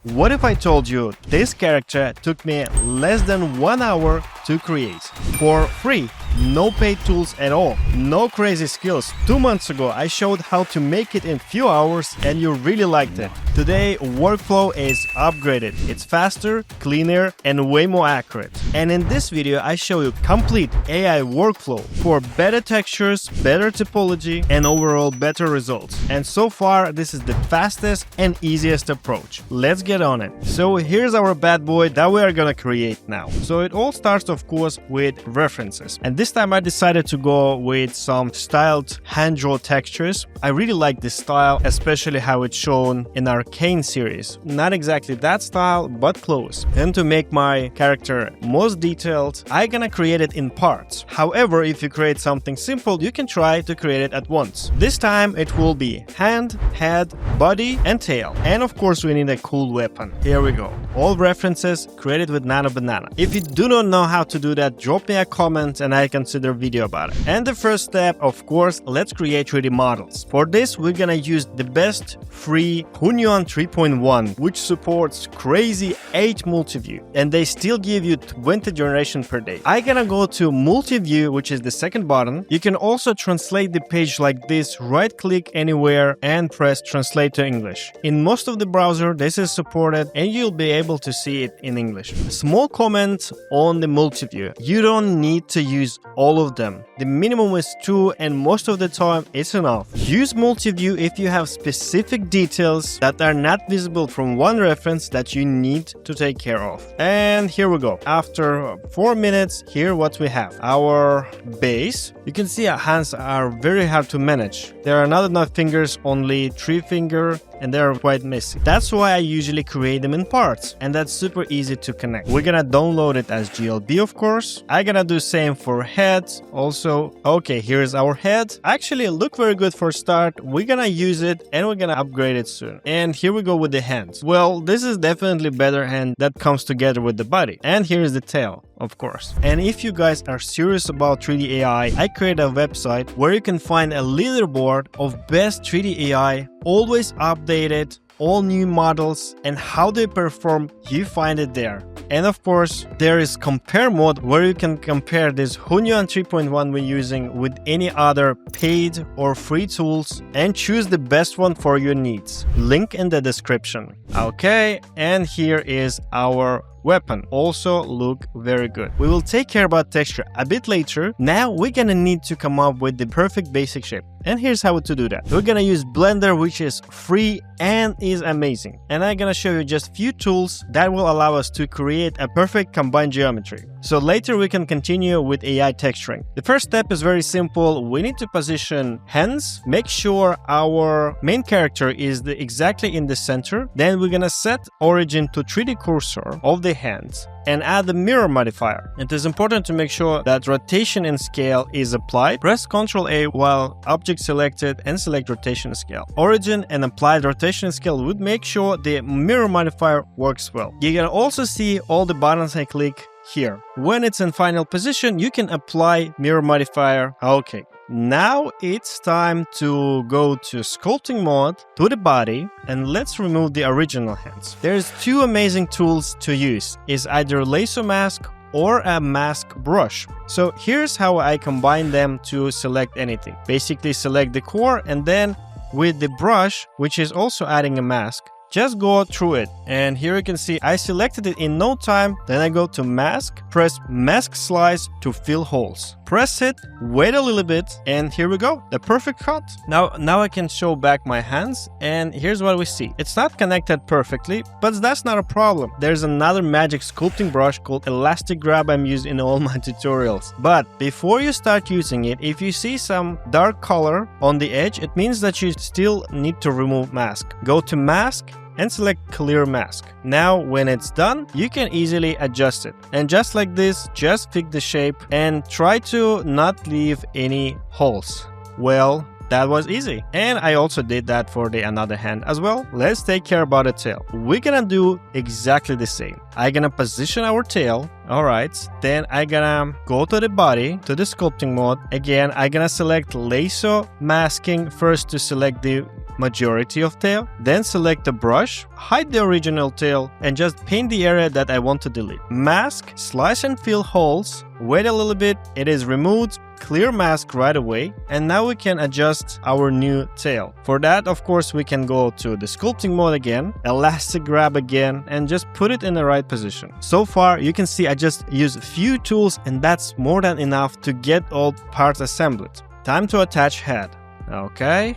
What if I told you this character took me less than 1 hour to create? For free, no paid tools at all, no crazy skills. 2 months ago I showed how to make it in few hours and you really liked it. Today workflow is upgraded. It's faster, cleaner and way more accurate. And in this video I show you complete AI workflow for better textures, better topology and overall better results. And so far this is the fastest and easiest approach. Let's get on it. So here's our bad boy that we are gonna create now. So it all starts of course with references. And this time I decided to go with some styled hand-drawn textures. I really like this style, especially how it's shown in Arcane series. Not exactly that style, but close. And to make my character most detailed, I'm gonna create it in parts. However, if you create something simple, you can try to create it at once. This time it will be hand, head, body, and tail. And of course we need a cool weapon. Here we go. All references created with Nano Banana. If you do not know how to do that, drop me a comment and I consider a video about it. And the first step, of course, let's create 3D models. For this, we're gonna use the best free Hunyuan 3.1, which supports crazy 8 multiview, and they still give you 20 generation per day. I'm gonna go to Multiview, which is the second button. You can also translate the page like this, right click anywhere and press translate to English. In most of the browser, this is supported and you'll be able to see it in English. A small comment on the Multiview. You don't need to use all of them. The minimum is 2 and most of the time it's enough. Use Multiview if you have specific details that are not visible from one reference that you need to take care of. And here we go. After 4 minutes, here what we have. Our base. You can see our hands are very hard to manage. There are not enough fingers, only 3 fingers, and they're quite messy. That's why I usually create them in parts, and that's super easy to connect. We're gonna download it as GLB, of course. I'm gonna do same for heads also. Okay, here's our head. Actually, look very good for start. We're gonna use it and we're gonna upgrade it soon. And here we go with the hands. Well, this is definitely better hand that comes together with the body. And here's the tail, of course. And if you guys are serious about 3D AI, I created a website where you can find a leaderboard of best 3D AI, always updated, all new models and how they perform, you find it there. And of course, there is compare mode where you can compare this Hunyuan 3.1 we're using with any other paid or free tools and choose the best one for your needs. Link in the description. Okay, and here is our weapon. Also look very good. We will take care about texture a bit later. Now we're gonna need to come up with the perfect basic shape. And here's how to do that. We're gonna use Blender, which is free and is amazing. And I'm gonna show you just few tools that will allow us to create a perfect combined geometry. So later we can continue with AI texturing. The first step is very simple. We need to position hands. Make sure our main character is exactly in the center. Then we're gonna set origin to 3D cursor of the hands and add the mirror modifier. It is important to make sure that rotation and scale is applied. Press Ctrl A while object selected and select rotation scale. Origin and applied rotation scale would make sure the mirror modifier works well. You can also see all the buttons I click here. When it's in final position, you can apply mirror modifier. Okay. Now it's time to go to sculpting mode, to the body, and let's remove the original hands. There's 2 amazing tools to use. It's either lasso mask or a mask brush. So here's how I combine them to select anything. Basically select the core and then with the brush, which is also adding a mask, just go through it. And here you can see I selected it in no time. Then I go to mask, press mask slice to fill holes. Press it, wait a little bit, and here we go. The perfect cut. Now I can show back my hands and here's what we see. It's not connected perfectly, but that's not a problem. There's another magic sculpting brush called Elastic Grab I'm using in all my tutorials. But before you start using it, if you see some dark color on the edge, it means that you still need to remove mask. Go to mask and select clear mask. Now when it's done, you can easily adjust it. And just like this, just pick the shape and try to not leave any holes. Well, that was easy. And I also did that for the another hand as well. Let's take care about the tail. We're gonna do exactly the same. I'm gonna position our tail. All right, then I'm gonna go to the body, to the sculpting mode. Again, I'm gonna select lasso masking first to select the majority of tail, then select the brush, hide the original tail, and just paint the area that I want to delete. Mask, slice and fill holes, wait a little bit, it is removed, clear mask right away, and now we can adjust our new tail. For that, of course, we can go to the sculpting mode again, elastic grab again, and just put it in the right position. So far, you can see I just use a few tools, and that's more than enough to get all parts assembled. Time to attach head. Okay.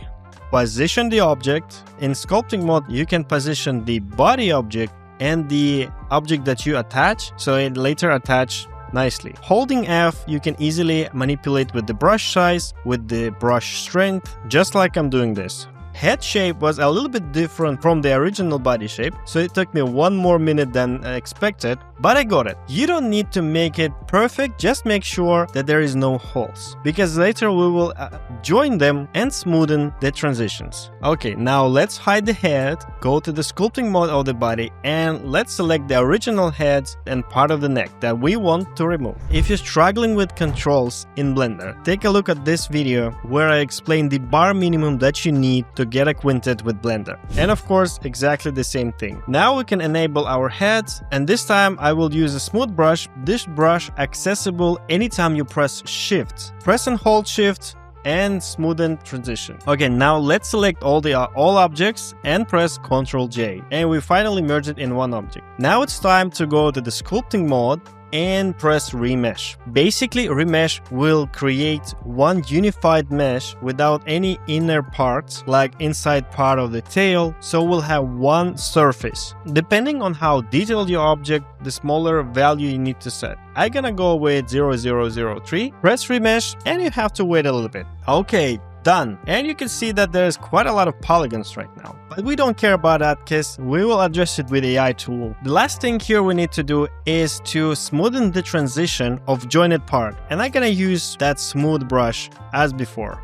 Position the object. In sculpting mode, you can position the body object and the object that you attach, so it later attach nicely. Holding F, you can easily manipulate with the brush size, with the brush strength, just like I'm doing this. Head shape was a little bit different from the original body shape, so it took me 1 more minute than expected, but I got it. You don't need to make it perfect, just make sure that there is no holes, because later we will join them and smoothen the transitions. Okay, now let's hide the head, go to the sculpting mode of the body, and let's select the original head and part of the neck that we want to remove. If you're struggling with controls in Blender, take a look at this video where I explain the bare minimum that you need to get acquainted with Blender. And of course, exactly the same thing. Now we can enable our heads, and this time I will use a smooth brush. This brush accessible anytime you press Shift. Press and hold Shift and smoothen transition. Okay, now let's select all objects and press Ctrl J, and we finally merge it in one object. Now it's time to go to the sculpting mode and press remesh. Basically, remesh will create one unified mesh without any inner parts like inside part of the tail, so we'll have one surface. Depending on how detailed your object, the smaller value you need to set. I'm gonna go with 0003, press remesh, and you have to wait a little bit. Okay, done. And you can see that there's quite a lot of polygons right now. But we don't care about that because we will address it with AI tool. The last thing here we need to do is to smoothen the transition of jointed part. And I'm gonna use that smooth brush as before.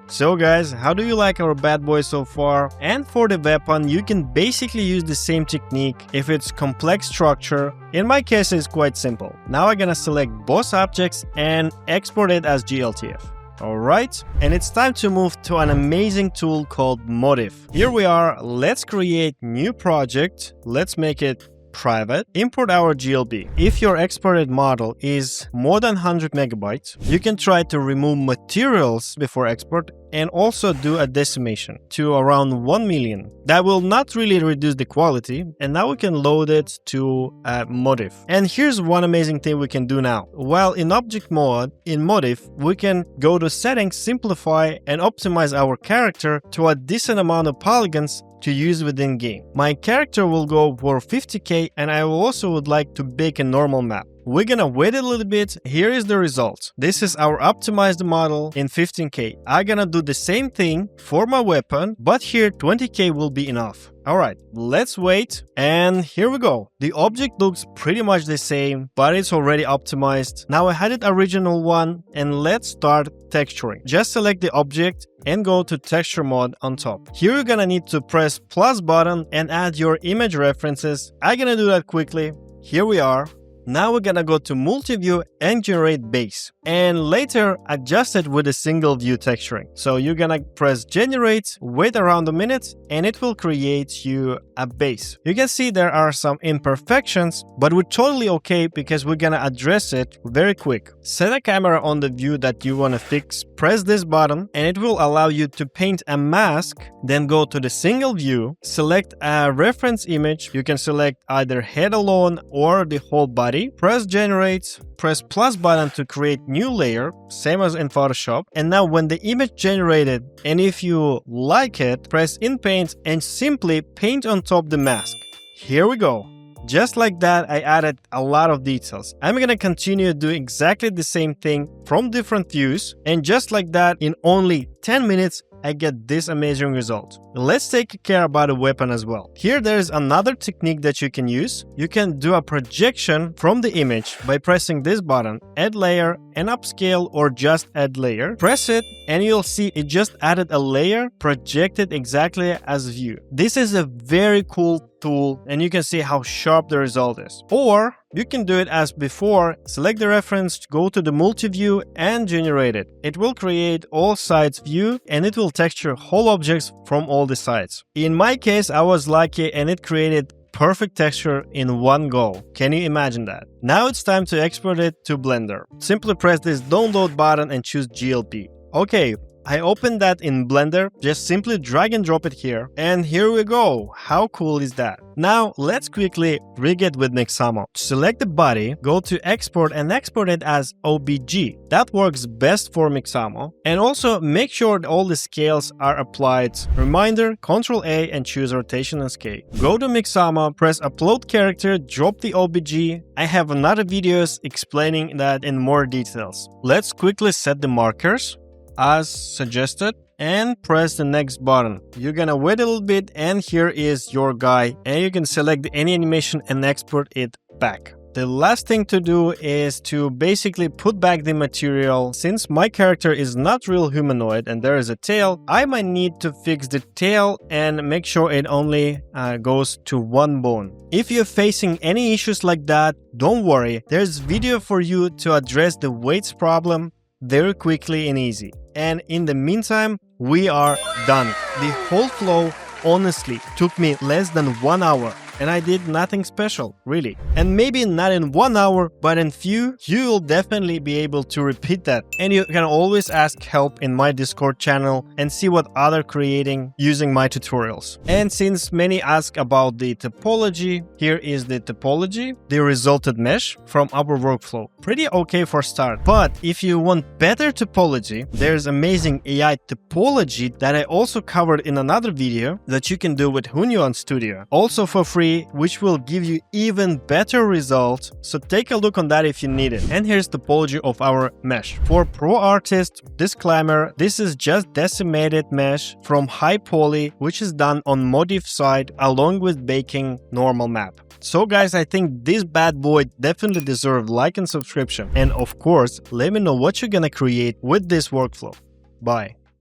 So guys, how do you like our bad boy so far? And for the weapon, you can basically use the same technique if it's complex structure. In my case, it's quite simple. Now I'm gonna select both objects and export it as GLTF. Alright, and it's time to move to an amazing tool called Modddif. Here we are, let's create new project, let's make it private, import our GLB. If your exported model is more than 100 megabytes, you can try to remove materials before export and also do a decimation to around 1 million. That will not really reduce the quality, and now we can load it to Modddif. And here's one amazing thing we can do now. While in object mode, in Modddif, we can go to settings, simplify, and optimize our character to a decent amount of polygons to use within game. My character will go for 50k, and I also would like to bake a normal map. We're gonna wait a little bit. Here is the result. This is our optimized model in 15k. I'm gonna do the same thing for my weapon, but here 20k will be enough. Alright, let's wait, and here we go. The object looks pretty much the same, but it's already optimized. Now I had it original one, and let's start texturing. Just select the object and go to texture mode on top. Here you're gonna need to press plus button and add your image references. I'm gonna do that quickly. Here we are. Now we're gonna go to Multiview and generate base, and later adjust it with a single view texturing. So you're gonna press generate, wait around a minute, and it will create you a base. You can see there are some imperfections, but we're totally okay because we're gonna address it very quick. Set a camera on the view that you wanna fix, press this button, and it will allow you to paint a mask. Then go to the single view, select a reference image. You can select either head alone or the whole body. Press generate, press plus button to create new layer, same as in Photoshop. And now when the image generated, and if you like it, press in paint and simply paint on top the mask. Here we go. Just like that, I added a lot of details. I'm gonna continue doing exactly the same thing from different views, and just like that, in only 10 minutes, I get this amazing result. Let's take care about a weapon as well. Here there is another technique that you can use. You can do a projection from the image by pressing this button, add layer, and upscale, or just add layer. Press it and you'll see it just added a layer projected exactly as view. This is a very cool tool and you can see how sharp the result is. Or you can do it as before, select the reference, go to the multi-view and generate it. It will create all sides view and it will texture whole objects from all the sides. In my case, I was lucky and it created perfect texture in one go. Can you imagine that? Now it's time to export it to Blender. Simply press this download button and choose GLP. Okay, I opened that in Blender, just simply drag and drop it here, and here we go. How cool is that? Now let's quickly rig it with Mixamo. Select the body, go to export and export it as OBJ. That works best for Mixamo. And also make sure all the scales are applied. Reminder, Ctrl A and choose rotation and scale. Go to Mixamo, press upload character, drop the OBJ. I have another videos explaining that in more details. Let's quickly set the markers as suggested and press the next button. You're gonna wait a little bit and here is your guy and you can select any animation and export it back. The last thing to do is to basically put back the material. Since my character is not real humanoid and there is a tail, I might need to fix the tail and make sure it only goes to one bone. If you're facing any issues like that, don't worry. There's video for you to address the weights problem very quickly and easy. And in the meantime, we are done. The whole flow honestly took me less than 1 hour. And I did nothing special, really. And maybe not in 1 hour, but in few, you will definitely be able to repeat that. And you can always ask help in my Discord channel and see what others creating using my tutorials. And since many ask about the topology, here is the topology, the resulted mesh from our workflow. Pretty okay for start. But if you want better topology, there's amazing AI topology that I also covered in another video that you can do with Hunyuan Studio. Also for free, which will give you even better results, so take a look on that if you need it. And here's the topology of our mesh. For pro artists, disclaimer, this is just decimated mesh from high poly, which is done on Modddif side along with baking normal map. So guys, I think this bad boy definitely deserves like and subscription. And of course, let me know what you're gonna create with this workflow. Bye.